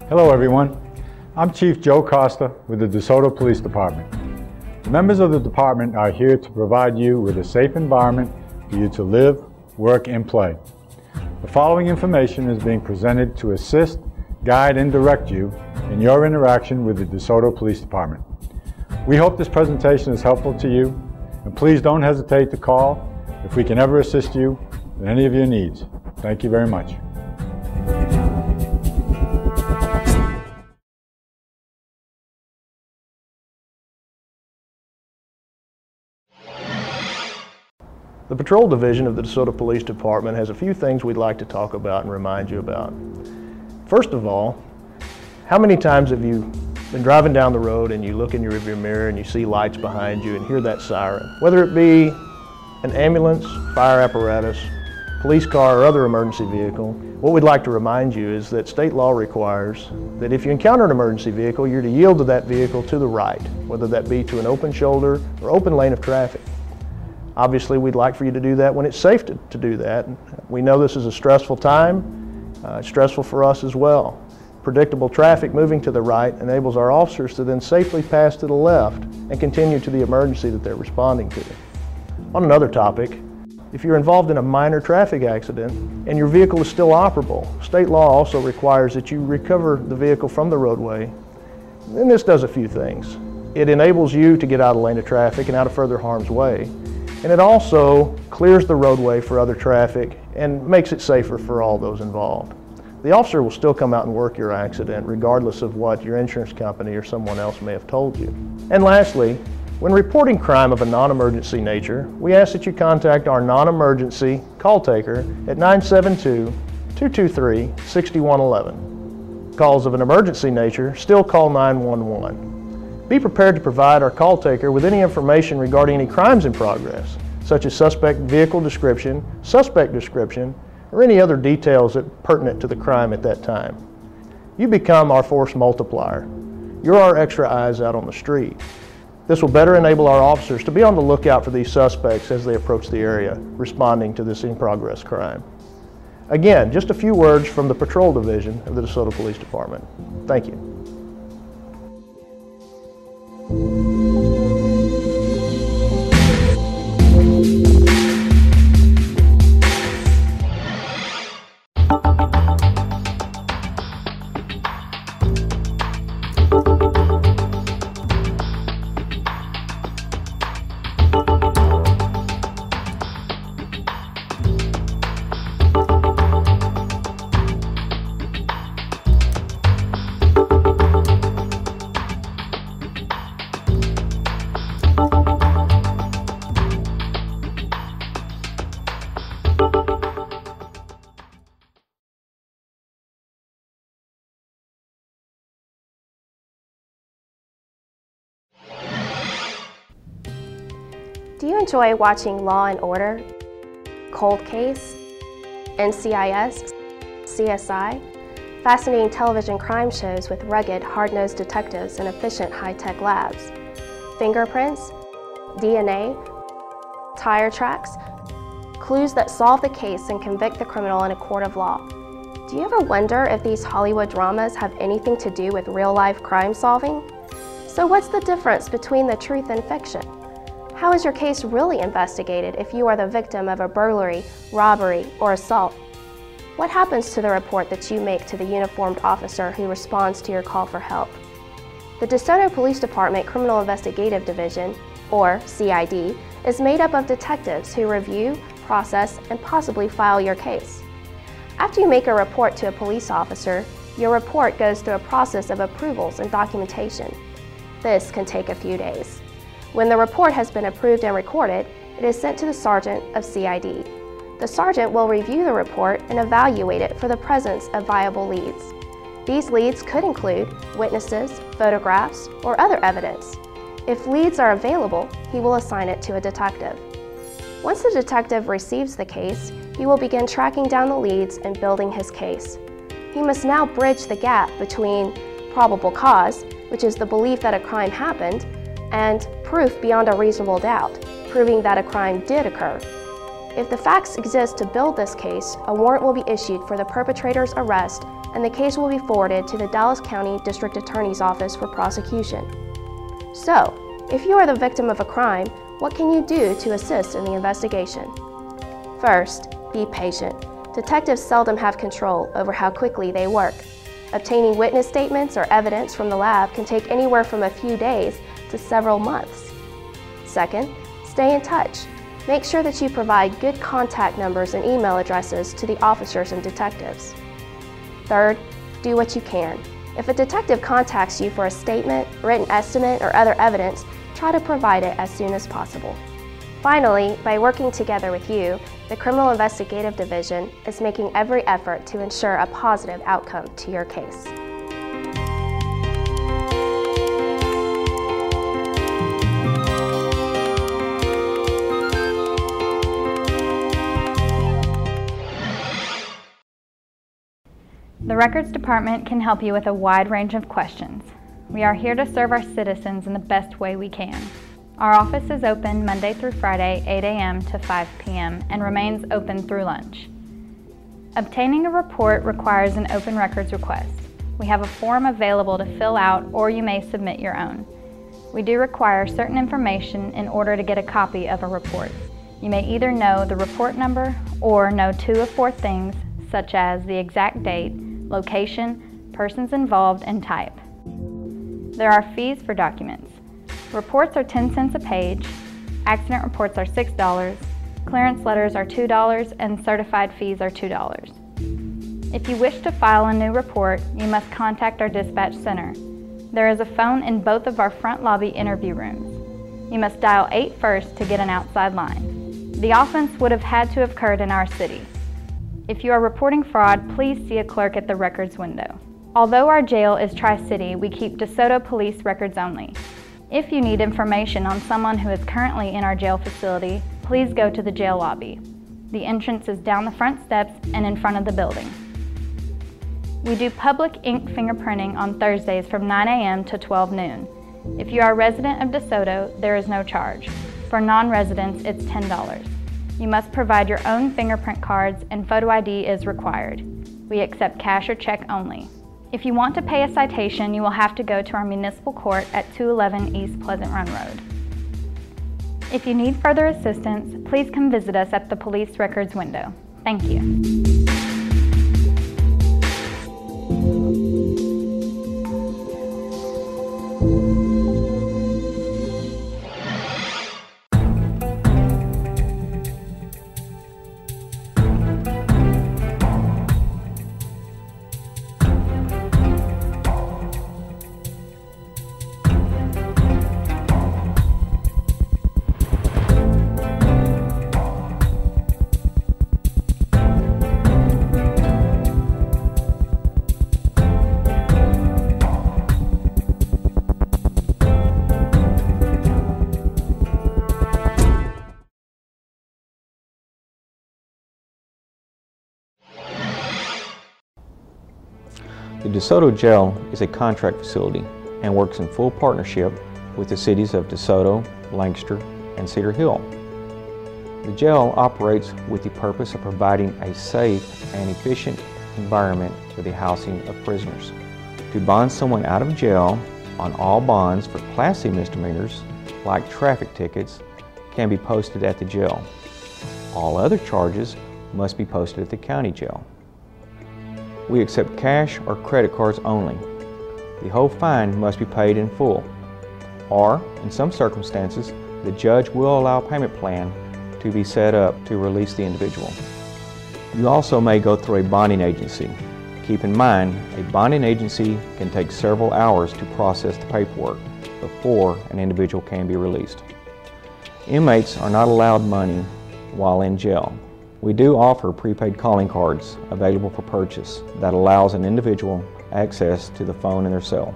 Hello everyone, I'm Chief Joe Costa with the DeSoto Police Department. The members of the department are here to provide you with a safe environment for you to live, work, and play. The following information is being presented to assist, guide, and direct you in your interaction with the DeSoto Police Department. We hope this presentation is helpful to you, and please don't hesitate to call if we can ever assist you with any of your needs. Thank you very much. The Patrol Division of the DeSoto Police Department has a few things we'd like to talk about and remind you about. First of all, how many times have you been driving down the road and you look in your rearview mirror and you see lights behind you and hear that siren? Whether it be an ambulance, fire apparatus, police car, or other emergency vehicle, what we'd like to remind you is that state law requires that if you encounter an emergency vehicle, you're to yield to that vehicle to the right, whether that be to an open shoulder or open lane of traffic. Obviously, we'd like for you to do that when it's safe to do that. We know this is a stressful time. It's stressful for us as well. Predictable traffic moving to the right enables our officers to then safely pass to the left and continue to the emergency that they're responding to. On another topic, if you're involved in a minor traffic accident and your vehicle is still operable, state law also requires that you recover the vehicle from the roadway. And this does a few things. It enables you to get out of the lane of traffic and out of further harm's way. And it also clears the roadway for other traffic and makes it safer for all those involved. The officer will still come out and work your accident regardless of what your insurance company or someone else may have told you. And lastly, when reporting crime of a non-emergency nature, we ask that you contact our non-emergency call taker at 972-223-6111. Calls of an emergency nature, still call 911. Be prepared to provide our call taker with any information regarding any crimes in progress, such as suspect vehicle description, suspect description, or any other details that are pertinent to the crime at that time. You become our force multiplier. You're our extra eyes out on the street. This will better enable our officers to be on the lookout for these suspects as they approach the area, responding to this in-progress crime. Again, just a few words from the Patrol Division of the DeSoto Police Department. Thank you. Do you enjoy watching Law & Order, Cold Case, NCIS, CSI, fascinating television crime shows with rugged, hard-nosed detectives and efficient high-tech labs, fingerprints, DNA, tire tracks, clues that solve the case and convict the criminal in a court of law? Do you ever wonder if these Hollywood dramas have anything to do with real-life crime solving? So what's the difference between the truth and fiction? How is your case really investigated if you are the victim of a burglary, robbery, or assault? What happens to the report that you make to the uniformed officer who responds to your call for help? The DeSoto Police Department Criminal Investigative Division, or CID, is made up of detectives who review, process, and possibly file your case. After you make a report to a police officer, your report goes through a process of approvals and documentation. This can take a few days. When the report has been approved and recorded, it is sent to the sergeant of CID. The sergeant will review the report and evaluate it for the presence of viable leads. These leads could include witnesses, photographs, or other evidence. If leads are available, he will assign it to a detective. Once the detective receives the case, he will begin tracking down the leads and building his case. He must now bridge the gap between probable cause, which is the belief that a crime happened, and proof beyond a reasonable doubt, proving that a crime did occur. If the facts exist to build this case, a warrant will be issued for the perpetrator's arrest and the case will be forwarded to the Dallas County District Attorney's Office for prosecution. So, if you are the victim of a crime, what can you do to assist in the investigation? First, be patient. Detectives seldom have control over how quickly they work. Obtaining witness statements or evidence from the lab can take anywhere from a few days to several months. Second, stay in touch. Make sure that you provide good contact numbers and email addresses to the officers and detectives. Third, do what you can. If a detective contacts you for a statement, written estimate, or other evidence, try to provide it as soon as possible. Finally, by working together with you, the Criminal Investigative Division is making every effort to ensure a positive outcome to your case. The Records Department can help you with a wide range of questions. We are here to serve our citizens in the best way we can. Our office is open Monday through Friday, 8 a.m. to 5 p.m. and remains open through lunch. Obtaining a report requires an open records request. We have a form available to fill out, or you may submit your own. We do require certain information in order to get a copy of a report. You may either know the report number or know 2 of 4 things, such as the exact date, location, persons involved, and type. There are fees for documents. Reports are 10 cents a page, accident reports are $6, clearance letters are $2, and certified fees are $2. If you wish to file a new report, you must contact our dispatch center. There is a phone in both of our front lobby interview rooms. You must dial 8 first to get an outside line. The offense would have had to have occurred in our city. If you are reporting fraud, please see a clerk at the records window. Although our jail is Tri-City, we keep DeSoto police records only. If you need information on someone who is currently in our jail facility, please go to the jail lobby. The entrance is down the front steps and in front of the building. We do public ink fingerprinting on Thursdays from 9 a.m. to 12 noon. If you are a resident of DeSoto, there is no charge. For non-residents, it's $10. You must provide your own fingerprint cards and photo ID is required. We accept cash or check only. If you want to pay a citation, you will have to go to our municipal court at 211 East Pleasant Run Road. If you need further assistance, please come visit us at the police records window. Thank you. The DeSoto Jail is a contract facility and works in full partnership with the cities of DeSoto, Lancaster, and Cedar Hill. The jail operates with the purpose of providing a safe and efficient environment for the housing of prisoners. To bond someone out of jail on all bonds for Class C misdemeanors, like traffic tickets, can be posted at the jail. All other charges must be posted at the county jail. We accept cash or credit cards only. The whole fine must be paid in full, or, in some circumstances, the judge will allow a payment plan to be set up to release the individual. You also may go through a bonding agency. Keep in mind, a bonding agency can take several hours to process the paperwork before an individual can be released. Inmates are not allowed money while in jail. We do offer prepaid calling cards available for purchase that allows an individual access to the phone in their cell.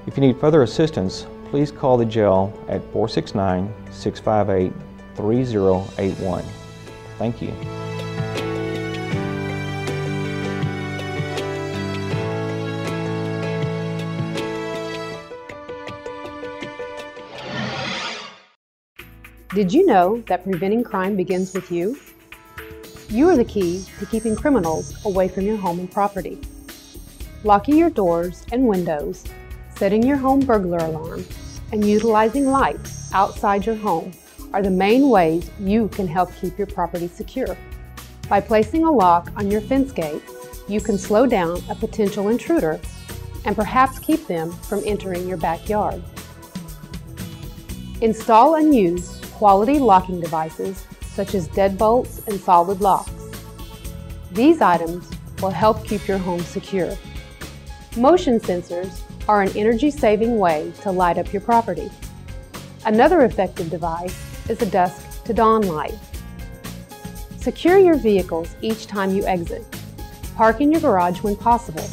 If you need further assistance, please call the jail at 469-658-3081. Thank you. Did you know that preventing crime begins with you? You are the key to keeping criminals away from your home and property. Locking your doors and windows, setting your home burglar alarm, and utilizing lights outside your home are the main ways you can help keep your property secure. By placing a lock on your fence gate, you can slow down a potential intruder and perhaps keep them from entering your backyard. Install and use quality locking devices such as deadbolts and solid locks. These items will help keep your home secure. Motion sensors are an energy-saving way to light up your property. Another effective device is a dusk to dawn light. Secure your vehicles each time you exit. Park in your garage when possible.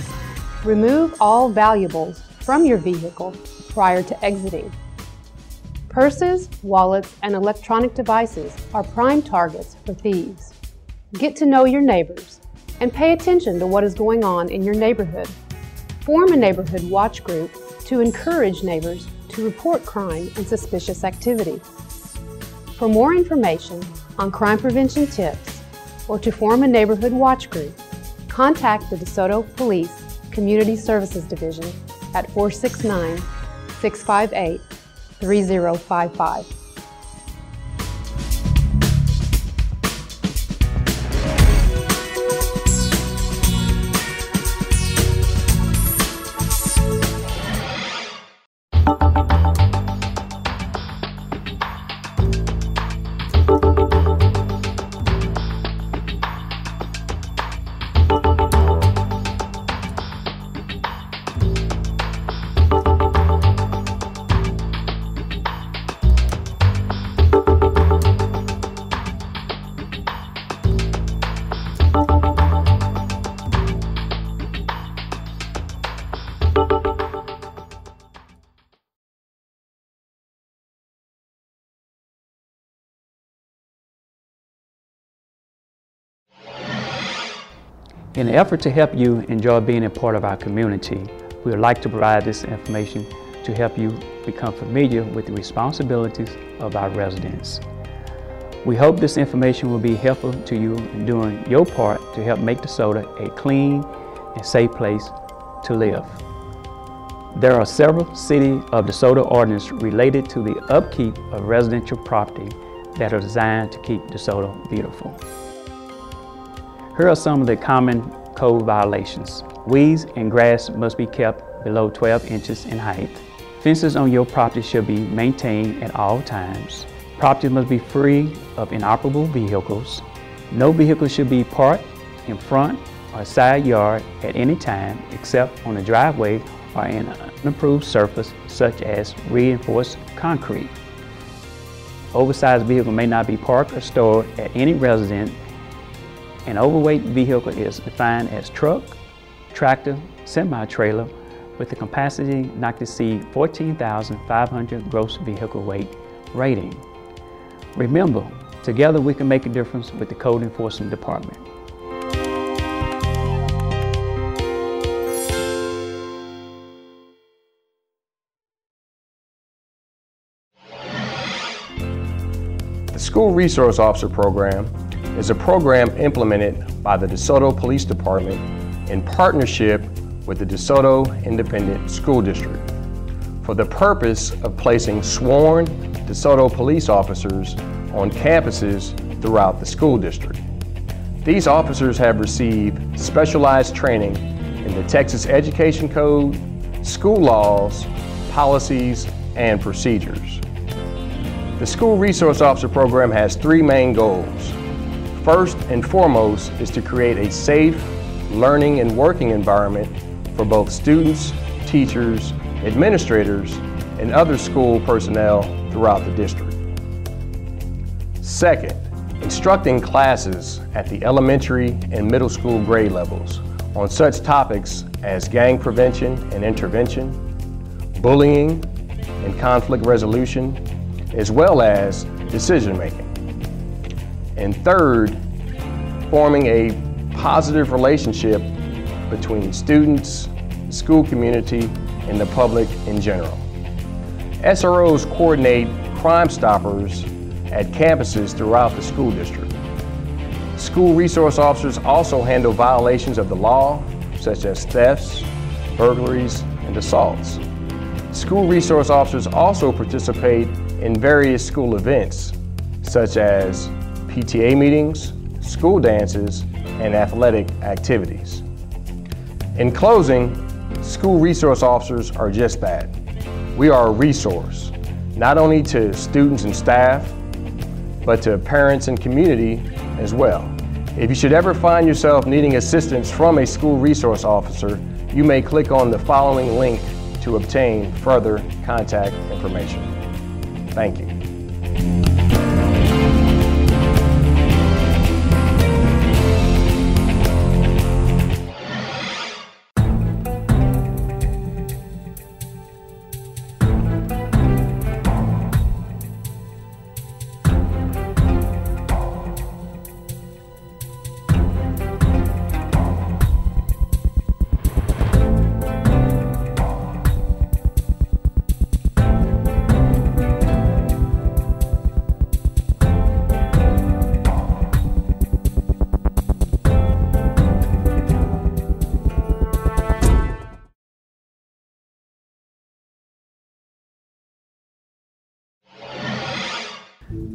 Remove all valuables from your vehicle prior to exiting. Purses, wallets, and electronic devices are prime targets for thieves. Get to know your neighbors and pay attention to what is going on in your neighborhood. Form a neighborhood watch group to encourage neighbors to report crime and suspicious activity. For more information on crime prevention tips or to form a neighborhood watch group, contact the DeSoto Police Community Services Division at 469-658-3055. In an effort to help you enjoy being a part of our community, we would like to provide this information to help you become familiar with the responsibilities of our residents. We hope this information will be helpful to you in doing your part to help make DeSoto a clean and safe place to live. There are several City of DeSoto ordinances related to the upkeep of residential property that are designed to keep DeSoto beautiful. Here are some of the common code violations. Weeds and grass must be kept below 12 inches in height. Fences on your property should be maintained at all times. Property must be free of inoperable vehicles. No vehicle should be parked in front or side yard at any time except on a driveway or in an unapproved surface such as reinforced concrete. Oversized vehicle may not be parked or stored at any residence. An overweight vehicle is defined as truck, tractor, semi-trailer with a capacity not to exceed 14,500 gross vehicle weight rating. Remember, together we can make a difference with the Code Enforcement Department. The School Resource Officer Program is a program implemented by the DeSoto Police Department in partnership with the DeSoto Independent School District for the purpose of placing sworn DeSoto police officers on campuses throughout the school district. These officers have received specialized training in the Texas Education Code, school laws, policies, and procedures. The School Resource Officer Program has three main goals. First and foremost is to create a safe learning and working environment for both students, teachers, administrators, and other school personnel throughout the district. Second, instructing classes at the elementary and middle school grade levels on such topics as gang prevention and intervention, bullying and conflict resolution, as well as decision making. And third, forming a positive relationship between students, the school community, and the public in general. SROs coordinate Crime Stoppers at campuses throughout the school district. School resource officers also handle violations of the law, such as thefts, burglaries, and assaults. School resource officers also participate in various school events, such as PTA meetings, school dances, and athletic activities. In closing, school resource officers are just that. We are a resource, not only to students and staff, but to parents and community as well. If you should ever find yourself needing assistance from a school resource officer, you may click on the following link to obtain further contact information. Thank you.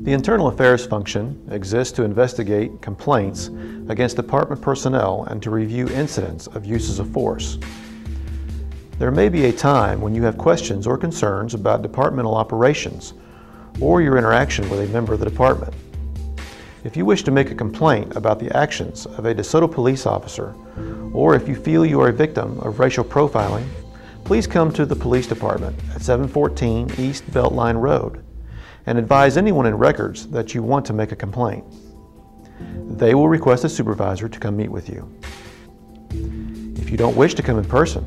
The Internal Affairs function exists to investigate complaints against department personnel and to review incidents of uses of force. There may be a time when you have questions or concerns about departmental operations or your interaction with a member of the department. If you wish to make a complaint about the actions of a DeSoto police officer, or if you feel you are a victim of racial profiling, please come to the police department at 714 East Beltline Road and advise anyone in records that you want to make a complaint. They will request a supervisor to come meet with you. If you don't wish to come in person,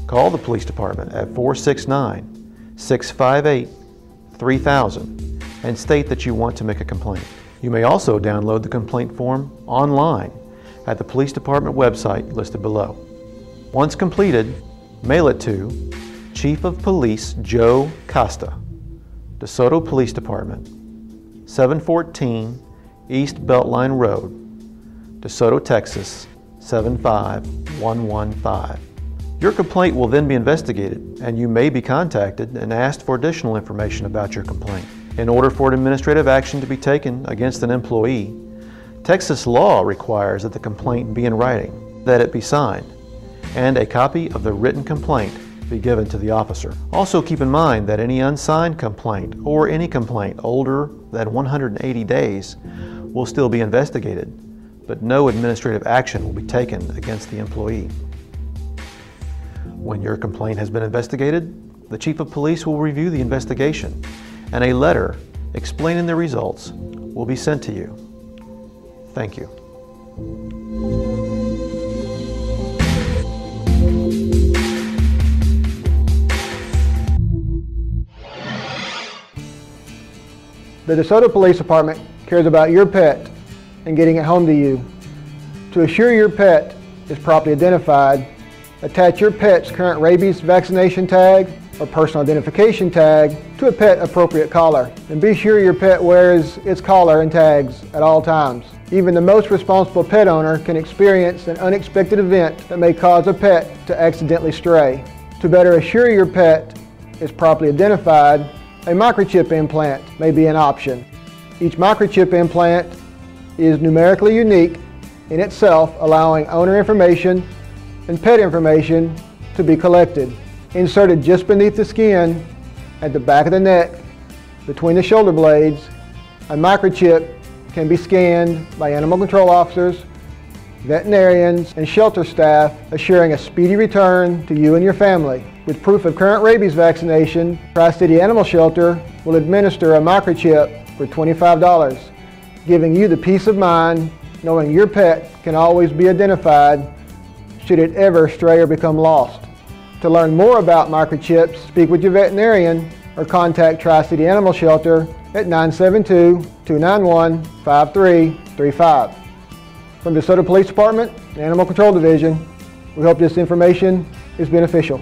call the police department at 469-658-3000 and state that you want to make a complaint. You may also download the complaint form online at the police department website listed below. Once completed, mail it to Chief of Police Joe Costa, DeSoto Police Department, 714 East Beltline Road, DeSoto, Texas, 75115. Your complaint will then be investigated and you may be contacted and asked for additional information about your complaint. In order for an administrative action to be taken against an employee, Texas law requires that the complaint be in writing, that it be signed, and a copy of the written complaint be given to the officer. Also keep in mind that any unsigned complaint or any complaint older than 180 days will still be investigated, but no administrative action will be taken against the employee. When your complaint has been investigated, the Chief of Police will review the investigation and a letter explaining the results will be sent to you. Thank you. The DeSoto Police Department cares about your pet and getting it home to you. To assure your pet is properly identified, attach your pet's current rabies vaccination tag or personal identification tag to a pet appropriate collar. And be sure your pet wears its collar and tags at all times. Even the most responsible pet owner can experience an unexpected event that may cause a pet to accidentally stray. To better assure your pet is properly identified, a microchip implant may be an option. Each microchip implant is numerically unique in itself, allowing owner information and pet information to be collected. Inserted just beneath the skin, at the back of the neck, between the shoulder blades, a microchip can be scanned by animal control officers, veterinarians, and shelter staff, assuring a speedy return to you and your family. With proof of current rabies vaccination, Tri-City Animal Shelter will administer a microchip for $25, giving you the peace of mind knowing your pet can always be identified should it ever stray or become lost. To learn more about microchips, speak with your veterinarian or contact Tri-City Animal Shelter at 972-291-5335. From the DeSoto Police Department and Animal Control Division, we hope this information is beneficial.